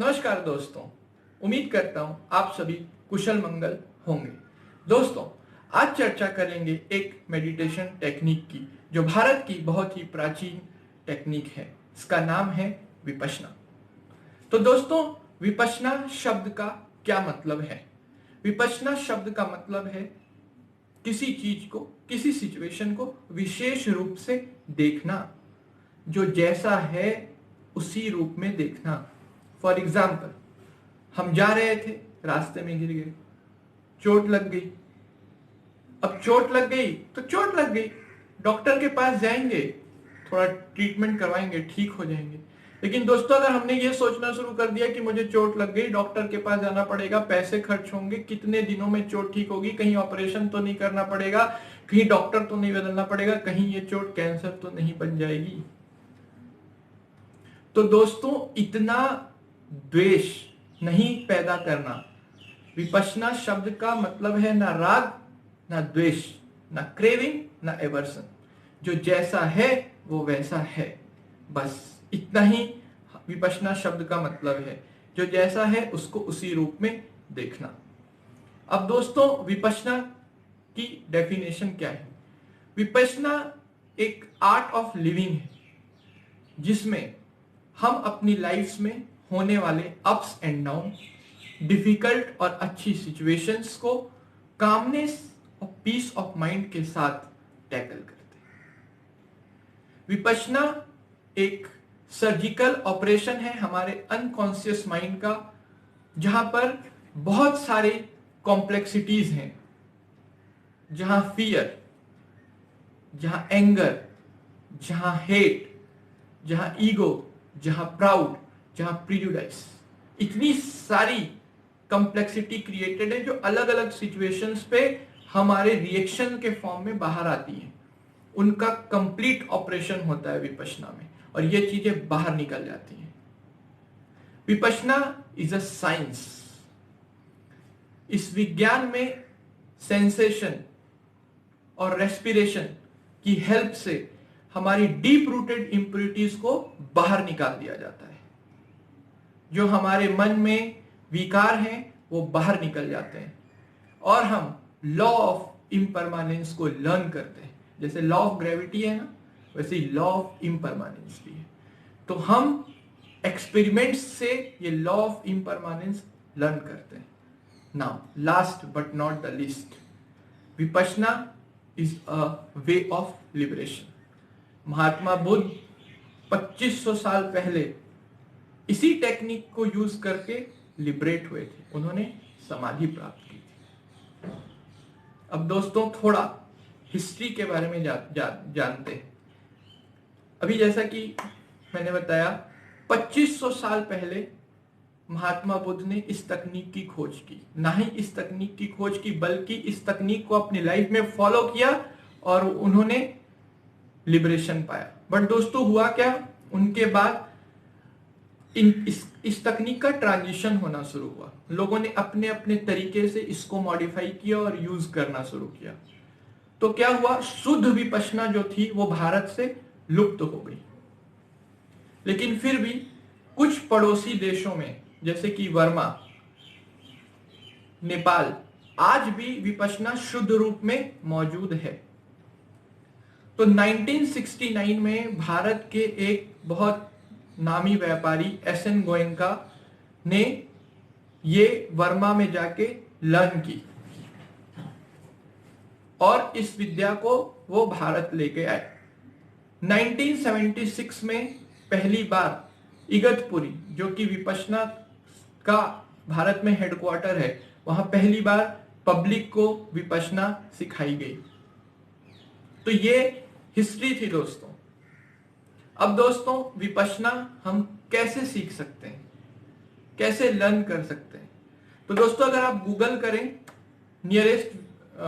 नमस्कार दोस्तों, उम्मीद करता हूं आप सभी कुशल मंगल होंगे। दोस्तों, आज चर्चा करेंगे एक मेडिटेशन टेक्निक की जो भारत की बहुत ही प्राचीन टेक्निक है। इसका नाम है विपश्यना। तो दोस्तों, विपश्यना शब्द का क्या मतलब है? विपश्यना शब्द का मतलब है किसी चीज को, किसी सिचुएशन को विशेष रूप से देखना, जो जैसा है उसी रूप में देखना। फॉर एग्जाम्पल, हम जा रहे थे, रास्ते में गिर गए, चोट लग गई। अब चोट लग गई तो चोट लग गई, डॉक्टर के पास जाएंगे, थोड़ा ट्रीटमेंट करवाएंगे, ठीक हो जाएंगे। लेकिन दोस्तों, अगर हमने ये सोचना शुरू कर दिया कि मुझे चोट लग गई, डॉक्टर के पास जाना पड़ेगा, पैसे खर्च होंगे, कितने दिनों में चोट ठीक होगी, कहीं ऑपरेशन तो नहीं करना पड़ेगा, कहीं डॉक्टर तो नहीं बदलना पड़ेगा, कहीं ये चोट कैंसर तो नहीं बन जाएगी। तो दोस्तों, इतना द्वेष नहीं पैदा करना। विपश्यना शब्द का मतलब है ना राग, ना द्वेष, ना क्रेविंग, ना एवर्सन। जो जैसा है वो वैसा है, बस इतना ही विपश्यना शब्द का मतलब है। जो जैसा है उसको उसी रूप में देखना। अब दोस्तों, विपश्यना की डेफिनेशन क्या है? विपश्यना एक आर्ट ऑफ लिविंग है, जिसमें हम अपनी लाइफ में होने वाले अप्स एंड डाउन, डिफिकल्ट और अच्छी सिचुएशंस को कामनेस और पीस ऑफ माइंड के साथ टैकल करते हैं। विपश्यना एक सर्जिकल ऑपरेशन है हमारे अनकॉन्शियस माइंड का, जहां पर बहुत सारे कॉम्प्लेक्सिटीज हैं, जहां फियर, जहां एंगर, जहां हेट, जहां ईगो, जहां प्राउड, जहां प्रिजुडाइस, इतनी सारी कॉम्प्लेक्सिटी क्रिएटेड है जो अलग अलग सिचुएशंस पे हमारे रिएक्शन के फॉर्म में बाहर आती हैं। उनका कंप्लीट ऑपरेशन होता है विपश्यना में, और ये चीजें बाहर निकल जाती हैं। Vipassana is a science. इस विज्ञान में सेंसेशन और रेस्पिरेशन की हेल्प से हमारी डीप रूटेड इंप्योरिटीज को बाहर निकाल दिया जाता है। जो हमारे मन में विकार हैं वो बाहर निकल जाते हैं, और हम लॉ ऑफ इम्परमानेंस को लर्न करते हैं। जैसे लॉ ऑफ ग्रेविटी है ना, वैसे ही लॉ ऑफ इम्परमानेंस भी है। तो हम एक्सपेरिमेंट्स से ये लॉ ऑफ इम्परमानेंस लर्न करते हैं। Now last but not the least, Vipassana is a way of liberation. Mahatma Buddha 2500 साल पहले इसी टेक्निक को यूज करके लिबरेट हुए थे, उन्होंने समाधि प्राप्त की थी। अब दोस्तों, थोड़ा हिस्ट्री के बारे में जानते हैं। अभी जैसा कि मैंने बताया, 2500 साल पहले महात्मा बुद्ध ने इस तकनीक की खोज की। ना ही इस तकनीक की खोज की, बल्कि इस तकनीक को अपनी लाइफ में फॉलो किया और उन्होंने लिबरेशन पाया। बट दोस्तों, हुआ क्या? उनके बाद इस तकनीक का ट्रांजिशन होना शुरू हुआ। लोगों ने अपने अपने तरीके से इसको मॉडिफाई किया और यूज करना शुरू किया। तो क्या हुआ? शुद्ध विपश्यना जो थी वो भारत से लुप्त हो गई। लेकिन फिर भी कुछ पड़ोसी देशों में, जैसे कि वर्मा, नेपाल, आज भी विपश्यना शुद्ध रूप में मौजूद है। तो 1969 में भारत के एक बहुत नामी व्यापारी एस.एन. गोयनका ने ये वर्मा में जाके लर्न की, और इस विद्या को वो भारत लेके आए। 1976 में पहली बार इगतपुरी, जो कि विपश्यना का भारत में हेडक्वार्टर है, वहां पहली बार पब्लिक को विपश्यना सिखाई गई। तो ये हिस्ट्री थी दोस्तों। अब दोस्तों, विपश्यना हम कैसे सीख सकते हैं, कैसे लर्न कर सकते हैं? तो दोस्तों, अगर आप गूगल करें नियरेस्ट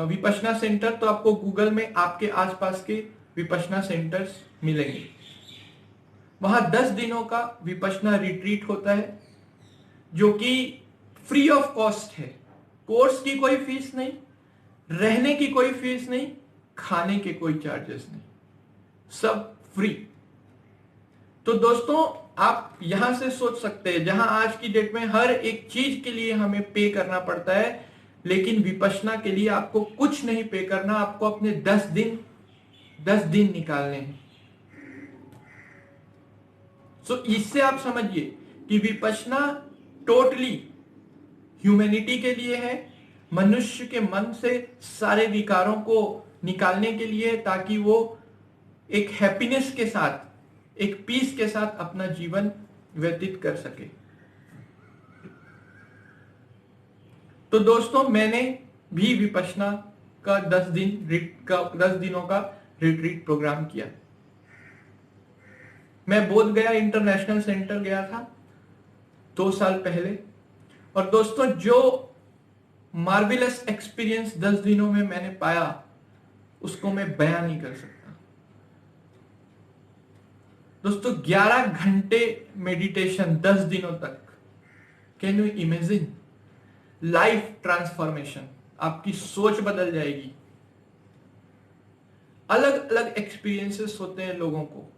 विपश्यना सेंटर, तो आपको गूगल में आपके आसपास के विपश्यना सेंटर्स मिलेंगे। वहां 10 दिनों का विपश्यना रिट्रीट होता है, जो कि फ्री ऑफ कॉस्ट है। कोर्स की कोई फीस नहीं, रहने की कोई फीस नहीं, खाने के कोई चार्जेस नहीं, सब फ्री। तो दोस्तों, आप यहां से सोच सकते हैं, जहां आज की डेट में हर एक चीज के लिए हमें पे करना पड़ता है, लेकिन विपश्यना के लिए आपको कुछ नहीं पे करना, आपको अपने 10 दिन निकालने हैं। सो इससे आप समझिए कि विपश्यना टोटली ह्यूमैनिटी के लिए है, मनुष्य के मन से सारे विकारों को निकालने के लिए, ताकि वो एक हैप्पीनेस के साथ, एक पीस के साथ अपना जीवन व्यतीत कर सके। तो दोस्तों, मैंने भी विपश्यना का 10 दिनों का रिट्रीट प्रोग्राम किया। मैं बोध गया इंटरनेशनल सेंटर गया था 2 साल पहले, और दोस्तों जो मार्वेलस एक्सपीरियंस 10 दिनों में मैंने पाया, उसको मैं बयां नहीं कर सकता। दोस्तों 11 घंटे मेडिटेशन 10 दिनों तक, can you imagine? Life transformation, आपकी सोच बदल जाएगी। अलग अलग एक्सपीरियंसेस होते हैं लोगों को।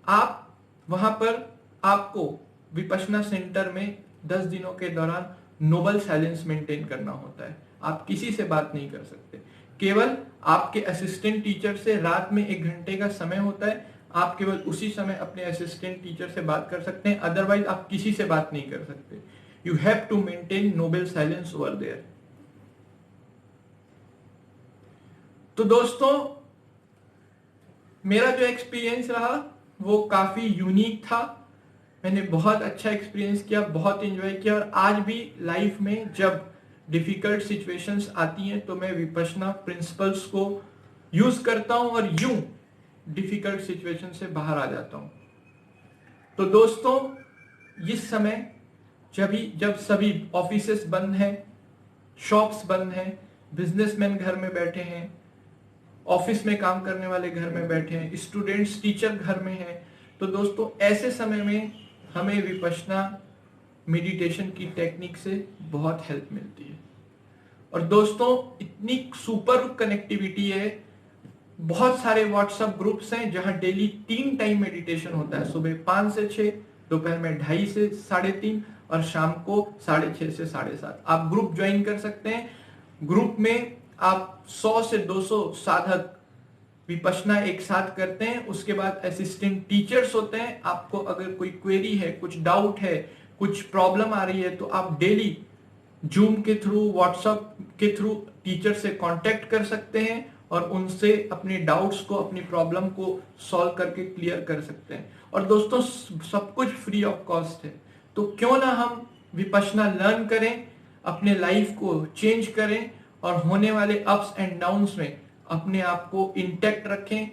आप वहां पर, आपको विपश्यना सेंटर में 10 दिनों के दौरान नोबल साइलेंस मेंटेन करना होता है। आप किसी से बात नहीं कर सकते, केवल आपके असिस्टेंट टीचर से रात में 1 घंटे का समय होता है। आप केवल उसी समय अपने असिस्टेंट टीचर से बात कर सकते हैं, अदरवाइज आप किसी से बात नहीं कर सकते। You have to maintain noble silence over there. तो दोस्तों, मेरा जो एक्सपीरियंस रहा वो काफी यूनिक था। मैंने बहुत अच्छा एक्सपीरियंस किया, बहुत एंजॉय किया, और आज भी लाइफ में जब डिफिकल्ट सिचुएशंस आती हैं तो मैं विपश्यना प्रिंसिपल्स को यूज करता हूं और यूं डिफिकल्ट सिचुएशन से बाहर आ जाता हूं। तो दोस्तों, इस समय जब सभी ऑफिसेस बंद हैं, शॉप्स बंद हैं, बिजनेसमैन घर में बैठे हैं, ऑफिस में काम करने वाले घर में बैठे हैं, स्टूडेंट्स, टीचर घर में हैं, तो दोस्तों ऐसे समय में हमें विपश्यना मेडिटेशन की टेक्निक से बहुत हेल्प मिलती है। और दोस्तों, इतनी सुपर कनेक्टिविटी है, बहुत सारे व्हाट्सएप ग्रुप्स हैं जहां डेली 3 टाइम मेडिटेशन होता है, सुबह 5 से 6, दोपहर में 2:30 से 3:30 और शाम को 6:30 से 7:30। आप ग्रुप ज्वाइन कर सकते हैं। ग्रुप में आप 100 से 200 साधक विपश्यना एक साथ करते हैं। उसके बाद असिस्टेंट टीचर्स होते हैं। आपको अगर कोई क्वेरी है, कुछ डाउट है, कुछ प्रॉब्लम आ रही है, तो आप डेली जूम के थ्रू, व्हाट्सएप के थ्रू टीचर से कांटेक्ट कर सकते हैं और उनसे अपने डाउट्स को, अपनी प्रॉब्लम को सॉल्व करके क्लियर कर सकते हैं। और दोस्तों, सब कुछ फ्री ऑफ कॉस्ट है। तो क्यों ना हम विपश्यना लर्न करें, अपने लाइफ को चेंज करें और होने वाले अप्स एंड डाउन्स में अपने आप को इंटैक्ट रखें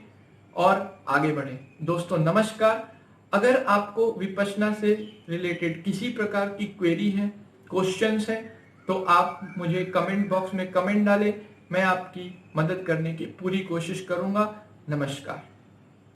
और आगे बढ़ें। दोस्तों नमस्कार। अगर आपको विपश्यना से रिलेटेड किसी प्रकार की क्वेरी है, क्वेश्चंस है, तो आप मुझे कमेंट बॉक्स में कमेंट डालें। मैं आपकी मदद करने की पूरी कोशिश करूंगा। नमस्कार।